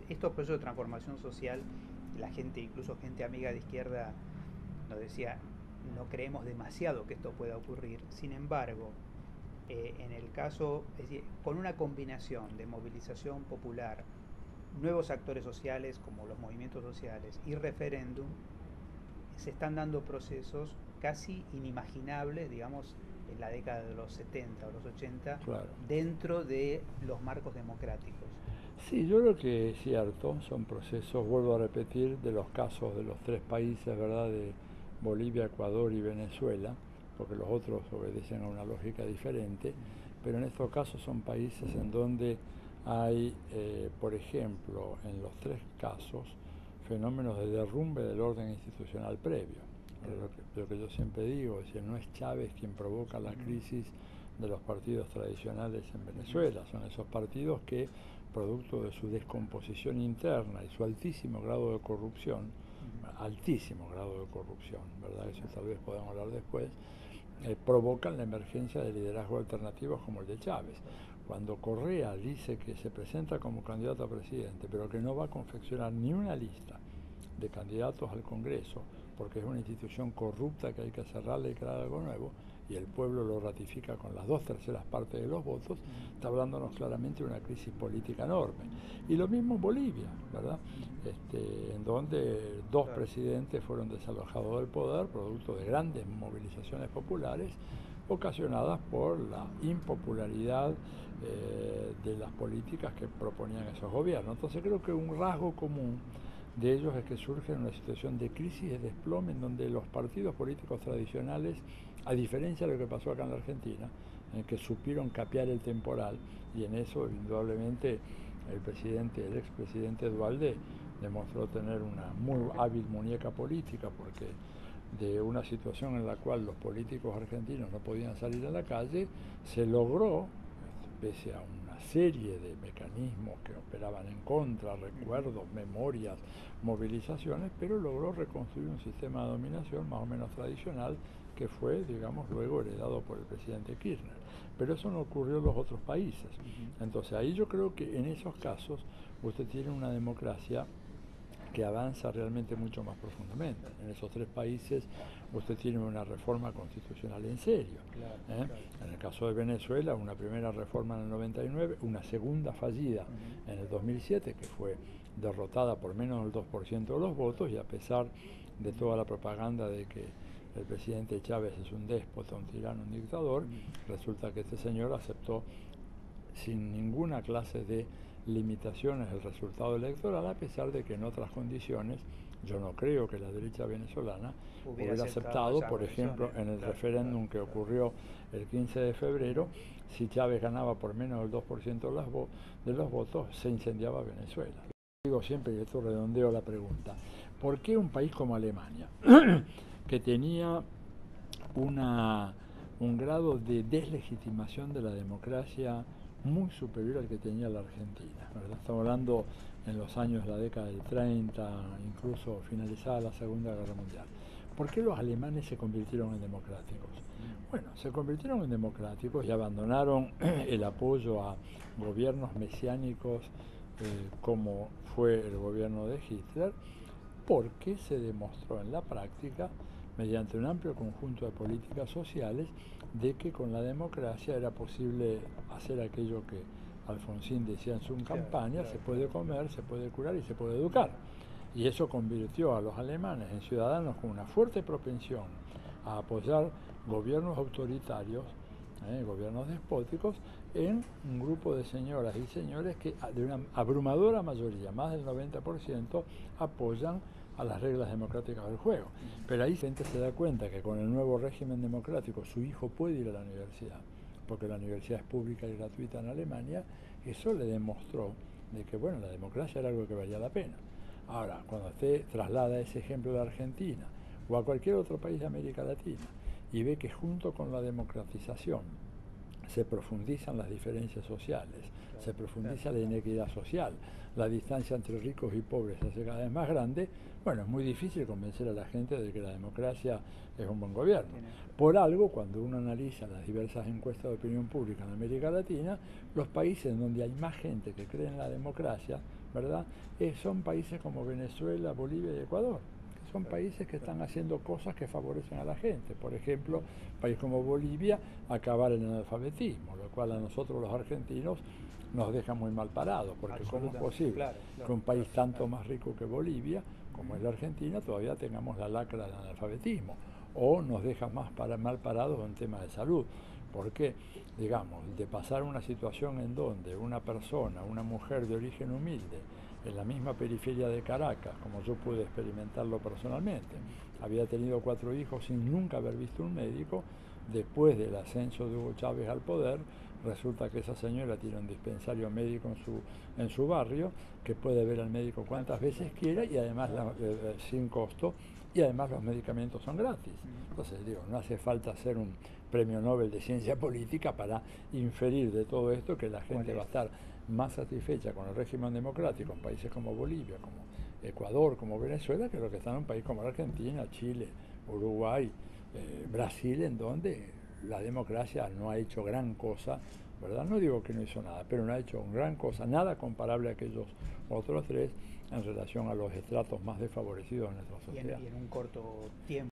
estos procesos de transformación social, la gente, incluso gente amiga de izquierda, nos decía, no creemos demasiado que esto pueda ocurrir. Sin embargo, en el caso, es decir, con una combinación de movilización popular, nuevos actores sociales como los movimientos sociales y referéndum, se están dando procesos casi inimaginables, digamos, en la década de los 70 o los 80, claro. dentro de los marcos democráticos. Sí, yo creo que es cierto, son procesos, vuelvo a repetir, de los casos de los tres países, ¿verdad?, de Bolivia, Ecuador y Venezuela, porque los otros obedecen a una lógica diferente, pero en estos casos son países en donde hay, por ejemplo, en los tres casos, fenómenos de derrumbe del orden institucional previo. Lo que yo siempre digo, es decir, no es Chávez quien provoca la crisis de los partidos tradicionales en Venezuela, son esos partidos que, producto de su descomposición interna y su altísimo grado de corrupción, ¿verdad? Eso tal vez podamos hablar después, provocan la emergencia de liderazgos alternativos como el de Chávez. Cuando Correa dice que se presenta como candidato a presidente, pero que no va a confeccionar ni una lista de candidatos al Congreso, porque es una institución corrupta que hay que cerrarla y crear algo nuevo, y el pueblo lo ratifica con las 2/3 de los votos, está hablándonos claramente de una crisis política enorme. Y lo mismo en Bolivia, ¿verdad? En donde dos presidentes fueron desalojados del poder producto de grandes movilizaciones populares ocasionadas por la impopularidad de las políticas que proponían esos gobiernos. Entonces creo que un rasgo común de ellos es que surge en una situación de crisis, de desplome, en donde los partidos políticos tradicionales, a diferencia de lo que pasó acá en la Argentina, en que supieron capear el temporal, y en eso indudablemente el expresidente Dualde demostró tener una muy hábil muñeca política, porque de una situación en la cual los políticos argentinos no podían salir a la calle, se logró, pese a una serie de mecanismos que operaban en contra, recuerdos, memorias, movilizaciones, pero logró reconstruir un sistema de dominación más o menos tradicional que fue, digamos, luego heredado por el presidente Kirchner. Pero eso no ocurrió en los otros países. Entonces ahí yo creo que en esos casos usted tiene una democracia que avanza realmente mucho más profundamente. En esos tres países usted tiene una reforma constitucional en serio. Claro, claro. En el caso de Venezuela, una primera reforma en el 99, una segunda fallida en el 2007, que fue derrotada por menos del 2% de los votos, y a pesar de toda la propaganda de que el presidente Chávez es un déspota, un tirano, un dictador, resulta que este señor aceptó sin ninguna clase de limitaciones el resultado electoral, a pesar de que en otras condiciones yo no creo que la derecha venezolana hubiera aceptado, por ejemplo, en el referéndum que ocurrió el 15 de febrero, si Chávez ganaba por menos del 2% de los votos, se incendiaba Venezuela. Digo siempre, y esto redondeo la pregunta, ¿por qué un país como Alemania, que tenía un grado de deslegitimación de la democracia muy superior al que tenía la Argentina, ¿verdad? Estamos hablando en los años de la década del 30, incluso finalizada la Segunda Guerra Mundial. ¿Por qué los alemanes se convirtieron en democráticos? Bueno, se convirtieron en democráticos y abandonaron el apoyo a gobiernos mesiánicos como fue el gobierno de Hitler, porque se demostró en la práctica, mediante un amplio conjunto de políticas sociales, de que con la democracia era posible hacer aquello que Alfonsín decía en su campaña: se puede comer, se puede curar y se puede educar. Y eso convirtió a los alemanes en ciudadanos con una fuerte propensión a apoyar gobiernos autoritarios, gobiernos despóticos, en un grupo de señoras y señores que de una abrumadora mayoría, más del 90%, apoyan a las reglas democráticas del juego. Pero ahí la gente se da cuenta que con el nuevo régimen democrático su hijo puede ir a la universidad, porque la universidad es pública y gratuita en Alemania. Eso le demostró de que, bueno, la democracia era algo que valía la pena. Ahora, cuando usted traslada ese ejemplo de Argentina o a cualquier otro país de América Latina y ve que junto con la democratización se profundizan las diferencias sociales, se profundiza la inequidad social, la distancia entre ricos y pobres se hace cada vez más grande, bueno, es muy difícil convencer a la gente de que la democracia es un buen gobierno. Por algo, cuando uno analiza las diversas encuestas de opinión pública en América Latina, los países en donde hay más gente que cree en la democracia, ¿verdad? Son países como Venezuela, Bolivia y Ecuador, que son países que están haciendo cosas que favorecen a la gente. Por ejemplo, un país como Bolivia, acabar el analfabetismo, lo cual a nosotros los argentinos nos deja muy mal parados, porque ¿cómo es posible que un país tanto más rico que Bolivia, como es la Argentina, todavía tengamos la lacra del analfabetismo? O nos deja mal parados en temas de salud, porque, digamos, de pasar una situación en donde una persona, una mujer de origen humilde, en la misma periferia de Caracas, como yo pude experimentarlo personalmente, había tenido 4 hijos sin nunca haber visto un médico. Después del ascenso de Hugo Chávez al poder, resulta que esa señora tiene un dispensario médico en su barrio, que puede ver al médico cuantas veces quiera y además sin costo, y además los medicamentos son gratis. Entonces digo, no hace falta hacer un premio Nobel de Ciencia Política para inferir de todo esto que la gente va a estar más satisfecha con el régimen democrático en países como Bolivia, como Ecuador, como Venezuela, que lo que está en un país como la Argentina, Chile, Uruguay, Brasil, en donde la democracia no ha hecho gran cosa, ¿verdad? No digo que no hizo nada, pero no ha hecho gran cosa, nada comparable a aquellos otros 3 en relación a los estratos más desfavorecidos de nuestra sociedad. Y en un corto tiempo.